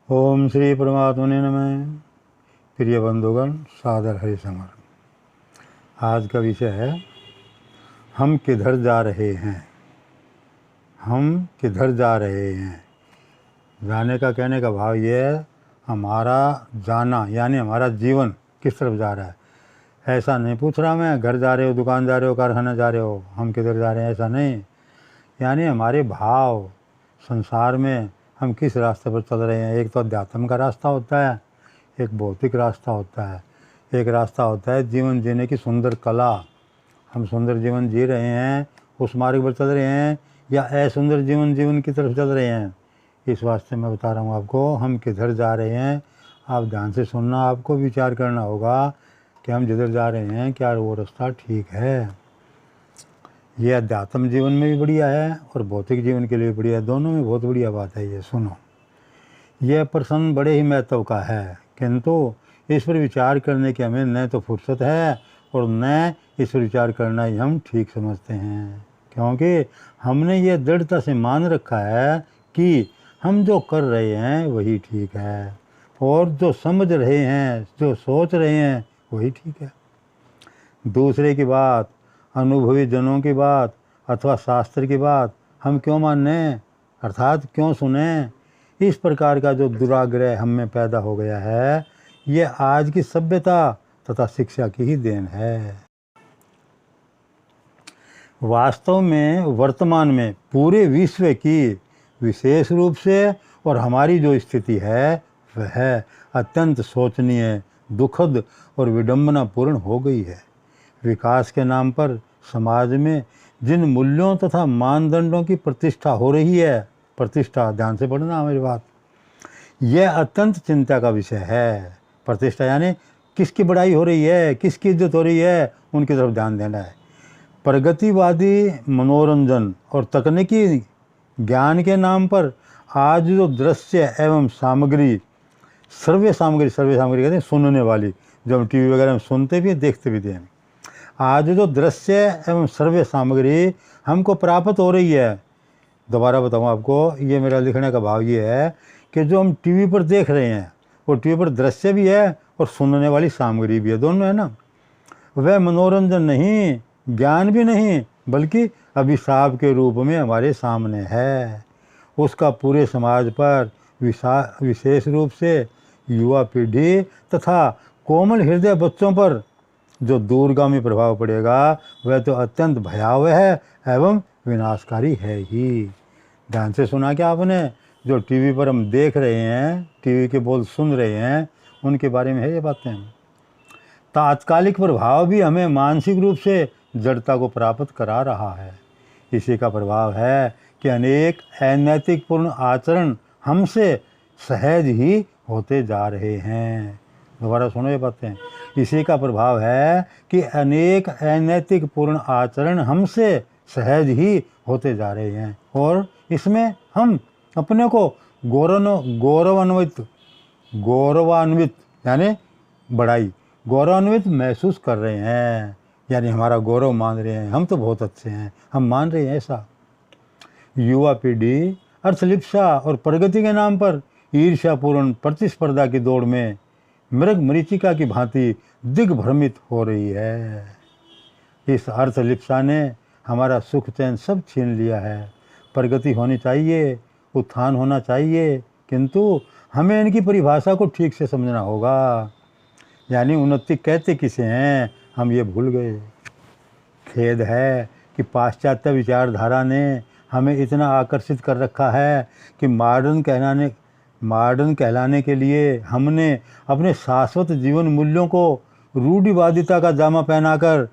ओम श्री परमात्मने नमः। प्रिय बंधुगण, सादर हरि समर। आज का विषय है हम किधर जा रहे हैं। हम किधर जा रहे हैं। जाने का कहने का भाव ये है हमारा जाना, यानी हमारा जीवन किस तरफ जा रहा है। ऐसा नहीं पूछ रहा मैं घर जा रहे हो, दुकान जा रहे हो, कारखाना जा रहे हो, हम किधर जा रहे हैं, ऐसा नहीं। यानी हमारे भाव संसार में हम किस रास्ते पर चल रहे हैं। एक तो अध्यात्म का रास्ता होता है, एक भौतिक रास्ता होता है, एक रास्ता होता है जीवन जीने की सुंदर कला। हम सुंदर जीवन जी रहे हैं, उस मार्ग पर चल रहे हैं, या असुंदर जीवन की तरफ चल रहे हैं। इस वास्ते मैं बता रहा हूँ आपको हम किधर जा रहे हैं। आप ध्यान से सुनना, आपको विचार करना होगा कि हम जिधर जा रहे हैं क्या वो रास्ता ठीक है। ये अध्यात्म जीवन में भी बढ़िया है और भौतिक जीवन के लिए भी बढ़िया है, दोनों में बहुत बढ़िया बात है। ये सुनो, यह प्रश्न बड़े ही महत्व का है, किंतु इस पर विचार करने की हमें न तो फुर्सत है और न इस पर विचार करना ही हम ठीक समझते हैं, क्योंकि हमने ये दृढ़ता से मान रखा है कि हम जो कर रहे हैं वही ठीक है और जो समझ रहे हैं, जो सोच रहे हैं वही ठीक है। दूसरे की बात, अनुभवी जनों की बात अथवा शास्त्र की बात हम क्यों माने, अर्थात क्यों सुने। इस प्रकार का जो दुराग्रह हम में पैदा हो गया है, ये आज की सभ्यता तथा शिक्षा की ही देन है। वास्तव में वर्तमान में पूरे विश्व की विशेष रूप से और हमारी जो स्थिति है वह अत्यंत शोचनीय, दुखद और विडंबनापूर्ण हो गई है। विकास के नाम पर समाज में जिन मूल्यों तथा मानदंडों की प्रतिष्ठा हो रही है, प्रतिष्ठा, ध्यान से पढ़ना मेरी बात, यह अत्यंत चिंता का विषय है। प्रतिष्ठा यानी किसकी बड़ाई हो रही है, किसकी इज्जत हो रही है, उनकी तरफ ध्यान देना है। प्रगतिवादी मनोरंजन और तकनीकी ज्ञान के नाम पर आज जो दृश्य एवं सामग्री, सर्वे सामग्री कहते हैं सुनने वाली, जो हम टीवी वगैरह में सुनते भी हैं, देखते भी हैं। आज जो दृश्य एवं सर्वे सामग्री हमको प्राप्त हो रही है, दोबारा बताऊँ आपको, ये मेरा लिखने का भाव ये है कि जो हम टीवी पर देख रहे हैं वो टीवी पर दृश्य भी है और सुनने वाली सामग्री भी है, दोनों है ना। वह मनोरंजन नहीं, ज्ञान भी नहीं, बल्कि अभिशाप के रूप में हमारे सामने है। उसका पूरे समाज पर, विशेष रूप से युवा पीढ़ी तथा कोमल हृदय बच्चों पर जो दूरगामी प्रभाव पड़ेगा वह तो अत्यंत भयावह है एवं विनाशकारी है ही। ध्यान से सुना क्या आपने, जो टीवी पर हम देख रहे हैं, टीवी के बोल सुन रहे हैं, उनके बारे में है ये बातें। तात्कालिक प्रभाव भी हमें मानसिक रूप से जड़ता को प्राप्त करा रहा है। इसी का प्रभाव है कि अनेक अनैतिकपूर्ण आचरण हमसे सहज ही होते जा रहे हैं। दोबारा सुनो ये बातें। इसी का प्रभाव है कि अनेक अनैतिकपूर्ण आचरण हमसे सहज ही होते जा रहे हैं और इसमें हम अपने को गौरवान्वित यानी बड़ाई, गौरवान्वित महसूस कर रहे हैं, यानी हमारा गौरव मान रहे हैं, हम तो बहुत अच्छे हैं, हम मान रहे हैं ऐसा। युवा पीढ़ी अर्थलिप्सा और प्रगति के नाम पर ईर्ष्यापूर्ण प्रतिस्पर्धा की दौड़ में मृग मरीचिका की भांति दिग्भ्रमित हो रही है। इस अर्थलिप्सा ने हमारा सुख चैन सब छीन लिया है। प्रगति होनी चाहिए, उत्थान होना चाहिए, किंतु हमें इनकी परिभाषा को ठीक से समझना होगा। यानी उन्नति कहते किसे हैं, हम ये भूल गए। खेद है कि पाश्चात्य विचारधारा ने हमें इतना आकर्षित कर रखा है कि मॉडर्न कहलाने के लिए हमने अपने शाश्वत जीवन मूल्यों को रूढ़िवादिता का जामा पहनाकर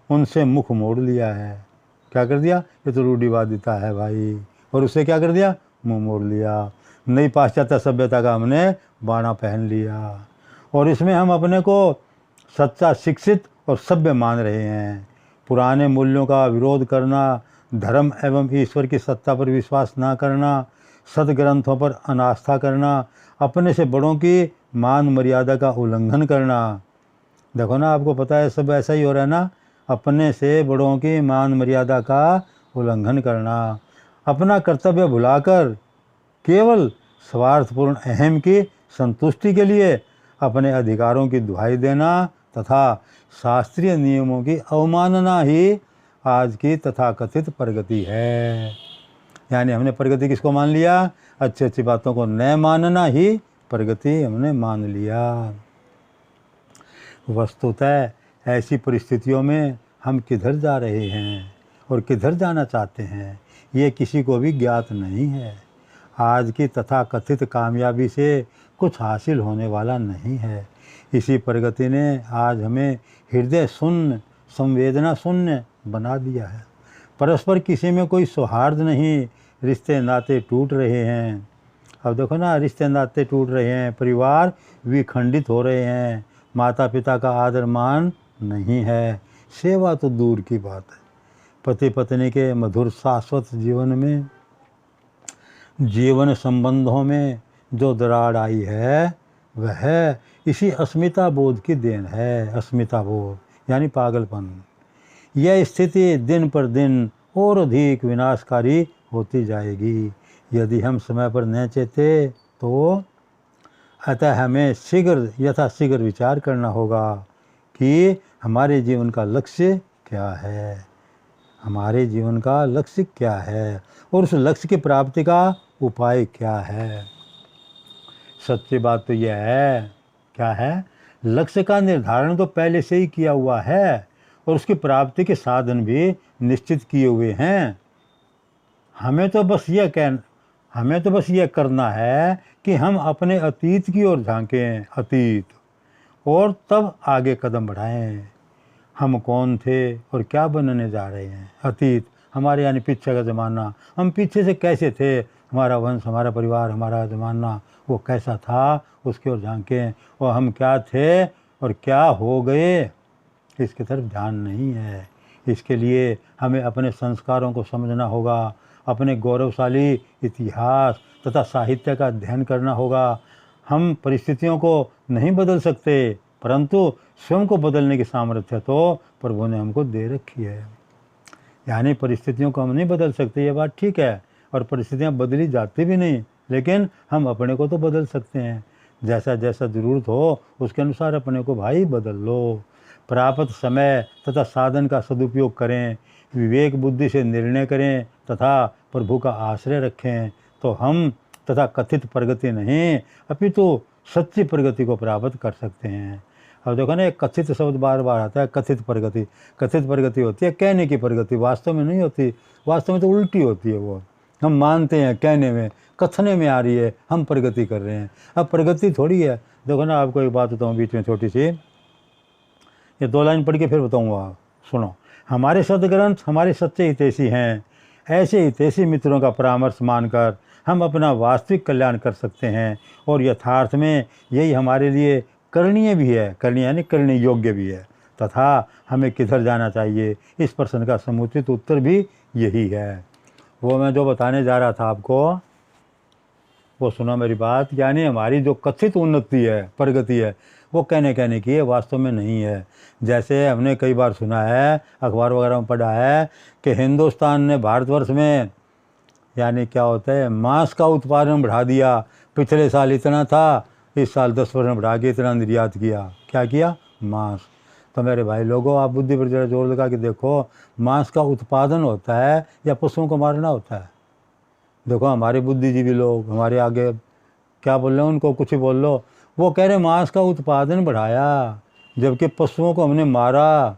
उनसे मुख मोड़ लिया है। क्या कर दिया, ये तो रूढ़िवादिता है भाई, और उससे क्या कर दिया, मुंह मोड़ लिया। नई पाश्चात्य सभ्यता का हमने बाणा पहन लिया और इसमें हम अपने को सच्चा, शिक्षित और सभ्य मान रहे हैं। पुराने मूल्यों का विरोध करना, धर्म एवं ईश्वर की सत्ता पर विश्वास ना करना, सदग्रंथों पर अनास्था करना, अपने से बड़ों की मान मर्यादा का उल्लंघन करना। देखो ना, आपको पता है सब ऐसा ही हो रहा है ना, अपने से बड़ों की मान मर्यादा का उल्लंघन करना, अपना कर्तव्य भुलाकर केवल स्वार्थपूर्ण अहम की संतुष्टि के लिए अपने अधिकारों की दुहाई देना तथा शास्त्रीय नियमों की अवमानना ही आज की तथाकथित प्रगति है। यानी हमने प्रगति किसको मान लिया? अच्छी अच्छी बातों को न मानना ही प्रगति हमने मान लिया। वस्तुतः ऐसी परिस्थितियों में हम किधर जा रहे हैं और किधर जाना चाहते हैं, ये किसी को भी ज्ञात नहीं है। आज की तथाकथित कामयाबी से कुछ हासिल होने वाला नहीं है। इसी प्रगति ने आज हमें हृदय शून्य, संवेदना शून्य बना दिया है। परस्पर किसी में कोई सौहार्द नहीं, रिश्ते नाते टूट रहे हैं। अब देखो ना, रिश्ते नाते टूट रहे हैं, परिवार विखंडित हो रहे हैं, माता पिता का आदर मान नहीं है, सेवा तो दूर की बात है। पति पत्नी के मधुर शाश्वत जीवन में, जीवन संबंधों में जो दरार आई है वह इसी अस्मिता बोध की देन है। अस्मिता बोध यानी पागलपन। यह स्थिति दिन पर दिन और अधिक विनाशकारी होती जाएगी यदि हम समय पर न चेते तो। अतः हमें यथाशीघ्र विचार करना होगा कि हमारे जीवन का लक्ष्य क्या है, हमारे जीवन का लक्ष्य क्या है और उस लक्ष्य की प्राप्ति का उपाय क्या है। सच्ची बात तो यह है, क्या है? लक्ष्य का निर्धारण तो पहले से ही किया हुआ है और उसकी प्राप्ति के साधन भी निश्चित किए हुए हैं। हमें तो बस यह करना है कि हम अपने अतीत की ओर झांकें, अतीत, और तब आगे कदम बढ़ाएं। हम कौन थे और क्या बनने जा रहे हैं। अतीत हमारे यानी पीछे का ज़माना, हम पीछे से कैसे थे, हमारा वंश, हमारा परिवार, हमारा ज़माना वो कैसा था, उसकी ओर झांकें। और हम क्या थे और क्या हो गए, इसकी तरफ ध्यान नहीं है। इसके लिए हमें अपने संस्कारों को समझना होगा, अपने गौरवशाली इतिहास तथा साहित्य का अध्ययन करना होगा। हम परिस्थितियों को नहीं बदल सकते, परंतु स्वयं को बदलने की सामर्थ्य तो प्रभु ने हमको दे रखी है। यानी परिस्थितियों को हम नहीं बदल सकते, ये बात ठीक है, और परिस्थितियाँ बदली जाती भी नहीं, लेकिन हम अपने को तो बदल सकते हैं। जैसा जैसा ज़रूरत हो उसके अनुसार अपने को भाई बदल लो। प्राप्त समय तथा साधन का सदुपयोग करें, विवेक बुद्धि से निर्णय करें तथा प्रभु का आश्रय रखें, तो हम तथा कथित प्रगति नहीं अपितु सच्ची प्रगति को प्राप्त कर सकते हैं। अब देखो ना, एक कथित शब्द बार बार आता है, कथित प्रगति। कथित प्रगति होती है कहने की प्रगति, वास्तव में नहीं होती। वास्तव में तो उल्टी होती है। वो हम मानते हैं, कहने में, कथने में आ रही है, हम प्रगति कर रहे हैं। अब प्रगति थोड़ी है। देखो ना, आपको एक बात बताऊँ बीच में छोटी सी, ये 2 लाइन पढ़ के फिर बताऊँगा, सुनो। हमारे सदग्रंथ हमारे सच्चे हितैषी हैं। ऐसे हितैषी मित्रों का परामर्श मानकर हम अपना वास्तविक कल्याण कर सकते हैं और यथार्थ में यही हमारे लिए करणीय भी है, करणीय यानी करने योग्य भी है। तथा हमें किधर जाना चाहिए, इस प्रश्न का समुचित उत्तर भी यही है। वो मैं जो बताने जा रहा था आपको, वो सुना मेरी बात। यानी हमारी जो कथित उन्नति है, प्रगति है, वो कहने की है, वास्तव में नहीं है। जैसे हमने कई बार सुना है, अखबार वगैरह में पढ़ा है कि हिंदुस्तान ने भारतवर्ष में यानी क्या होता है, मांस का उत्पादन बढ़ा दिया। पिछले साल इतना था, इस साल 10% बढ़ा के इतना निर्यात किया। क्या किया? मांस। तो मेरे भाई लोगों, आप बुद्धि पर जरा जोर लगा के देखो, मांस का उत्पादन होता है या पशुओं को मारना होता है? देखो हमारे बुद्धिजीवी लोग हमारे आगे क्या बोल रहे हैं, उनको कुछ ही बोल लो, वो कह रहे मांस का उत्पादन बढ़ाया, जबकि पशुओं को हमने मारा।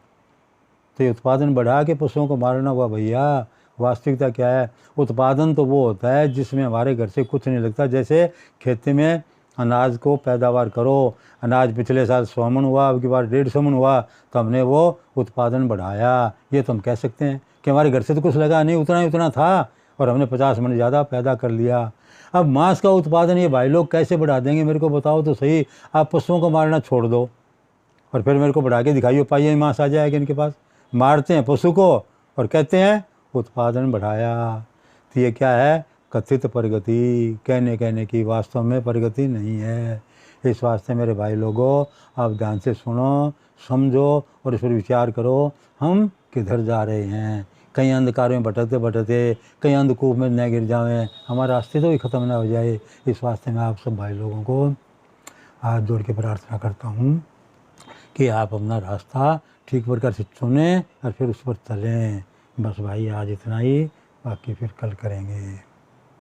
तो ये उत्पादन बढ़ा के पशुओं को मारना हुआ भैया। वास्तविकता क्या है? उत्पादन तो वो होता है जिसमें हमारे घर से कुछ नहीं लगता। जैसे खेती में अनाज को पैदावार करो, अनाज पिछले साल 100 मन हुआ, अब की बार 150 मन हुआ, तो हमने वो उत्पादन बढ़ाया। ये तो हम कह सकते हैं कि हमारे घर से तो कुछ लगा नहीं, उतना ही उतना था और हमने 50 मन ज़्यादा पैदा कर लिया। अब मांस का उत्पादन ये भाई लोग कैसे बढ़ा देंगे, मेरे को बताओ तो सही। आप पशुओं को मारना छोड़ दो और फिर मेरे को बढ़ा के दिखाइए, पाइए मांस आ जाएगा इनके पास। मारते हैं पशु को और कहते हैं उत्पादन बढ़ाया। तो ये क्या है? कथित प्रगति, कहने की, वास्तव में प्रगति नहीं है। इस वास्ते मेरे भाई लोगों, आप ध्यान से सुनो, समझो और इस पर विचार करो, हम किधर जा रहे हैं, कहीं अंधकार में भटकते भटकते कहीं अंधकूप में न गिर जाएं, हमारा रास्ते तो भी ख़त्म ना हो जाए। इस वास्ते मैं आप सब भाई लोगों को हाथ जोड़ के प्रार्थना करता हूँ कि आप अपना रास्ता ठीक प्रकार से चुनें और फिर उस पर चलें। बस भाई आज इतना ही, बाकी फिर कल करेंगे।